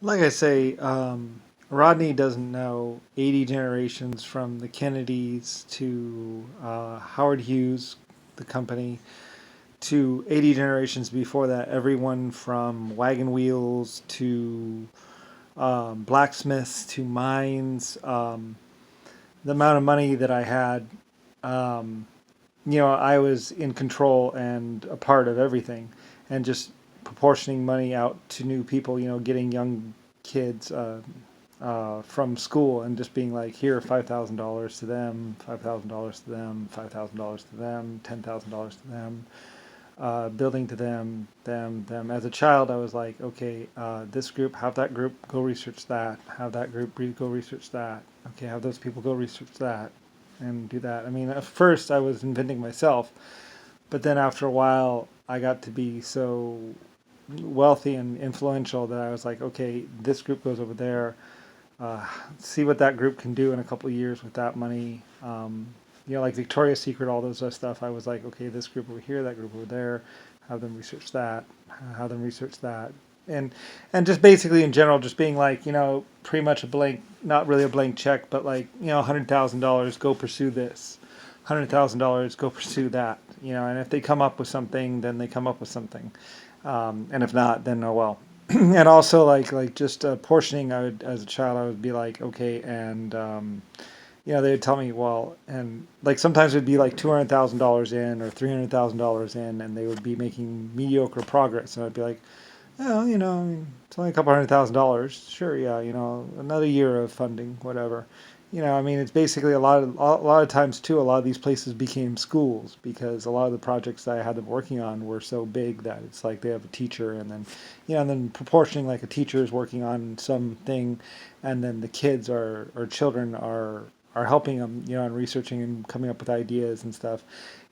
Like I say, Rodney doesn't know 80 generations from the Kennedys to Howard Hughes, the company, to 80 generations before that. Everyone from wagon wheels to blacksmiths to mines. The amount of money that I had, um, I was in control and a part of everything, and just proportioning money out to new people. Getting young kids from school and just being like, here, $5,000 to them, $5,000 to them, $5,000 to them, $10,000 to them, building to them. As a child, I was like, okay, this group, have that group go research that, have that group go research that. Okay, have those people go research that, and do that. I mean, at first I was inventing myself, but then after a while, I got to be so wealthy and influential that I was like, okay, this group goes over there. See what that group can do in a couple of years with that money. Like Victoria's Secret, all those stuff. I was like, okay, this group over here, that group over there, have them research that, have them research that, and and just basically in general, just being like, pretty much a blank, not really a blank check, but like, $100,000, go pursue this, $100,000, go pursue that, and if they come up with something, then they come up with something, and if not, then oh well. And also like just portioning. I would, as a child, I would be like, okay, and they would tell me, well, and like sometimes it would be like $200,000 in or $300,000 in, and they would be making mediocre progress, and I'd be like, oh, I mean, it's only a couple $100,000. Sure, yeah, another year of funding, whatever. I mean, it's basically a lot of times too. A lot of these places became schools because a lot of the projects that I had them working on were so big that it's like they have a teacher, and then, and then proportioning, like a teacher is working on something, and then the kids or children are helping them, and researching and coming up with ideas and stuff.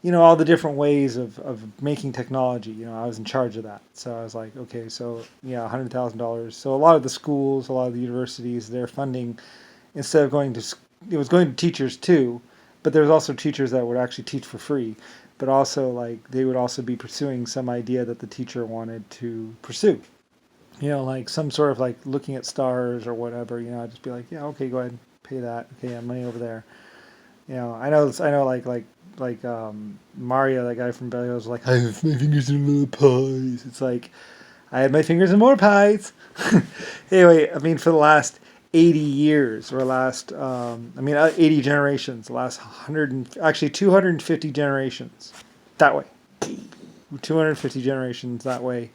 All the different ways of making technology. I was in charge of that. So I was like, okay, so yeah, $100,000. So a lot of the schools, a lot of the universities, their funding, instead of going to, it was going to teachers too, but there's also teachers that would actually teach for free, but also like they would also be pursuing some idea that the teacher wanted to pursue. Like some sort of like looking at stars or whatever. I'd just be like, yeah, okay, go ahead, pay that. Okay, yeah, money over there. I know, like Mario, that guy from Belly was like, I have my fingers in little pies. It's like I had my fingers in more pies. Anyway, I mean, for the last 80 years, or last, 80 generations, the last 100, actually 250 generations, that way. 250 generations that way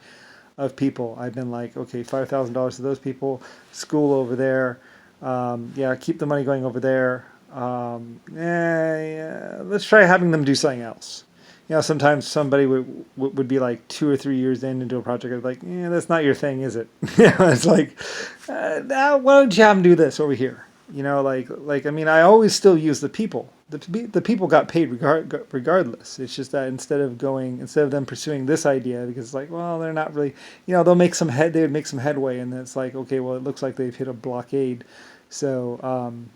of people. I've been like, okay, $5,000 to those people, school over there. Yeah, keep the money going over there. Yeah, let's try having them do something else. Sometimes somebody would be like 2 or 3 years into a project. I'd be like, yeah, that's not your thing, is it? It's like, now why don't you have them do this over here? I mean, I always still use the people. The people got paid regardless. It's just that instead of them pursuing this idea, because it's like, well, they're not really, they would make some headway, and then it's like, okay, well, it looks like they've hit a blockade. So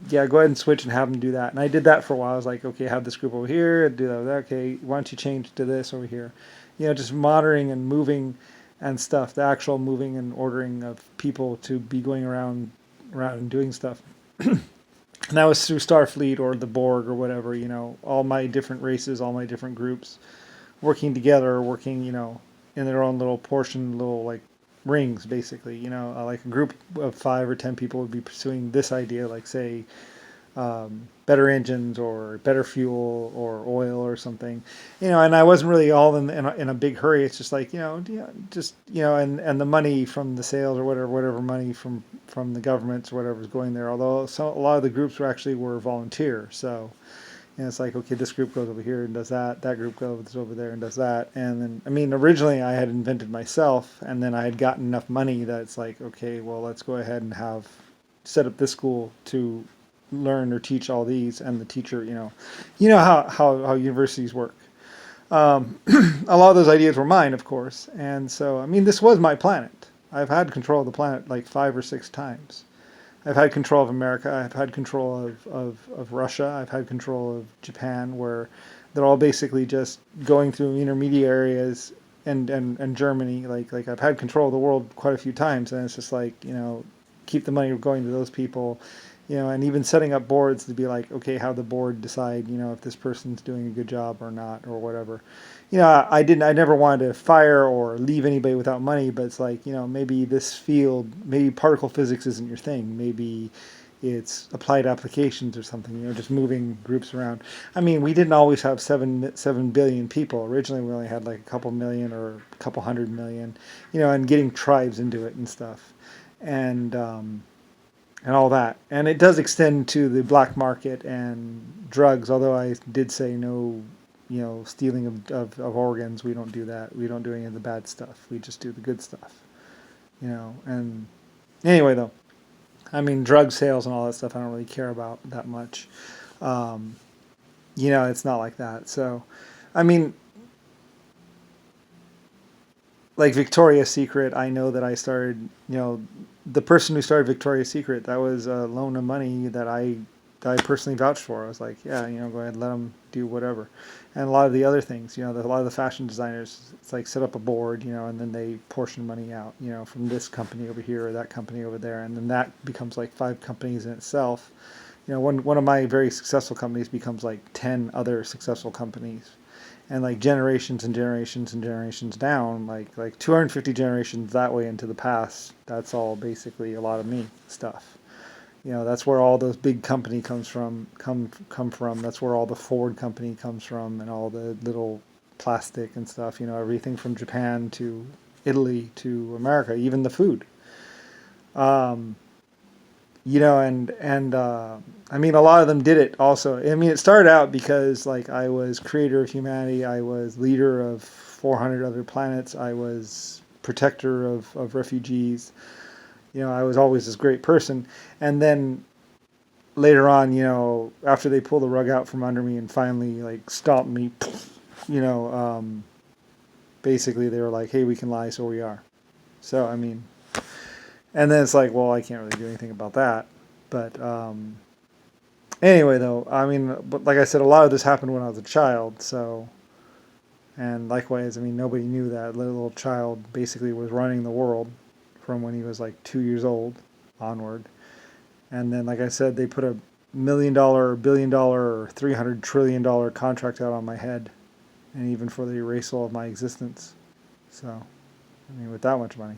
yeah, go ahead and switch and have them do that. And I did that for a while. I was like, okay, have this group over here, do that over there. Okay, why don't you change to this over here? Just monitoring and moving and stuff. The actual moving and ordering of people to be going around and doing stuff. And that was through Starfleet or the Borg or whatever. All my different races, all my different groups working together, working, in their own little portion, little like rings, basically. Like a group of 5 or 10 people would be pursuing this idea, like say better engines or better fuel or oil or something, and I wasn't really all in a big hurry. It's just like, just, and the money from the sales or whatever money from the governments or whatever is going there. Although a lot of the groups were volunteer. So, it's like, okay, this group goes over here and does that. That group goes over there and does that. And then, I mean, originally I had invented myself, and then I had gotten enough money that it's like, okay, well, let's go ahead and set up this school to learn or teach all these, and the teacher, how universities work. A lot of those ideas were mine, of course, and so I mean, this was my planet. I've had control of the planet like 5 or 6 times. I've had control of America. I've had control of Russia. I've had control of Japan, where they're all basically just going through intermediate areas and Germany. Like I've had control of the world quite a few times, and it's just like, keep the money going to those people, and even setting up boards to be like, okay, how the board decide, if this person's doing a good job or not or whatever. I never wanted to fire or leave anybody without money, but it's like, maybe this field, maybe particle physics isn't your thing. Maybe it's applied applications or something, just moving groups around. I mean, we didn't always have 7 billion people. Originally, we only had like a couple million or a couple 100 million, and getting tribes into it and stuff, and and all that. And it does extend to the black market and drugs. Although I did say no, stealing of organs. We don't do that. We don't do any of the bad stuff. We just do the good stuff. And anyway, though. I mean, drug sales and all that stuff I don't really care about that much. Um, it's not like that. So, I mean, like Victoria's Secret, I know that I started, the person who started Victoria's Secret, that was a loan of money that I personally vouched for. I was like, yeah, go ahead, let them do whatever. And a lot of the other things, a lot of the fashion designers, it's like set up a board, and then they portion money out, from this company over here or that company over there. And then that becomes like 5 companies in itself. One of my very successful companies becomes like 10 other successful companies. And like generations and generations and generations down, like 250 generations that way into the past, that's all basically a lot of me stuff. That's where all those big company come from. That's where all the Ford company comes from, and all the little plastic and stuff. Everything from Japan to Italy to America, even the food. Um, and I mean, a lot of them did it also. I mean, it started out because like I was creator of humanity, I was leader of 400 other planets, I was protector of refugees. I was always this great person. And then later on, after they pulled the rug out from under me and finally like stomped me, you know, um, basically they were like, hey, we can lie, so we are. So, I mean, and then it's like, well, I can't really do anything about that. But anyway, though, I mean, but like I said, a lot of this happened when I was a child. So, and likewise, I mean, nobody knew that little child basically was running the world from when he was like 2 years old onward. And then, like I said, they put $1 million, $1 billion, or $300 trillion contract out on my head, and even for the erasal of my existence. So, I mean, with that much money.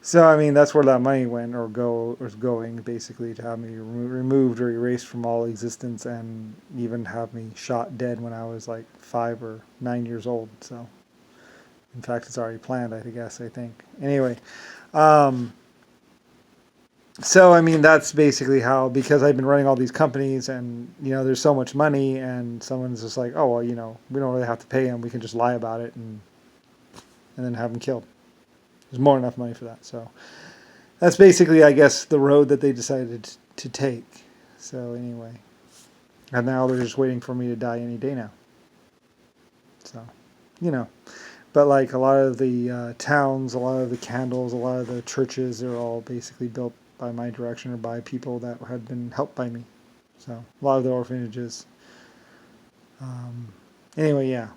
So, I mean, that's where that money went, or is going, basically, to have me removed or erased from all existence, and even have me shot dead when I was like 5 or 9 years old. So, in fact, it's already planned, I guess, I think. Anyway, um, so, I mean, that's basically how, because I've been running all these companies and, there's so much money, and someone's just like, oh, well, we don't really have to pay him. We can just lie about it and then have him killed. There's more than enough money for that. So that's basically, I guess, the road that they decided to take. So anyway, and now they're just waiting for me to die any day now. So, but like a lot of the towns, a lot of the candles, a lot of the churches are all basically built by my direction or by people that had been helped by me. So a lot of the orphanages. Anyway, yeah.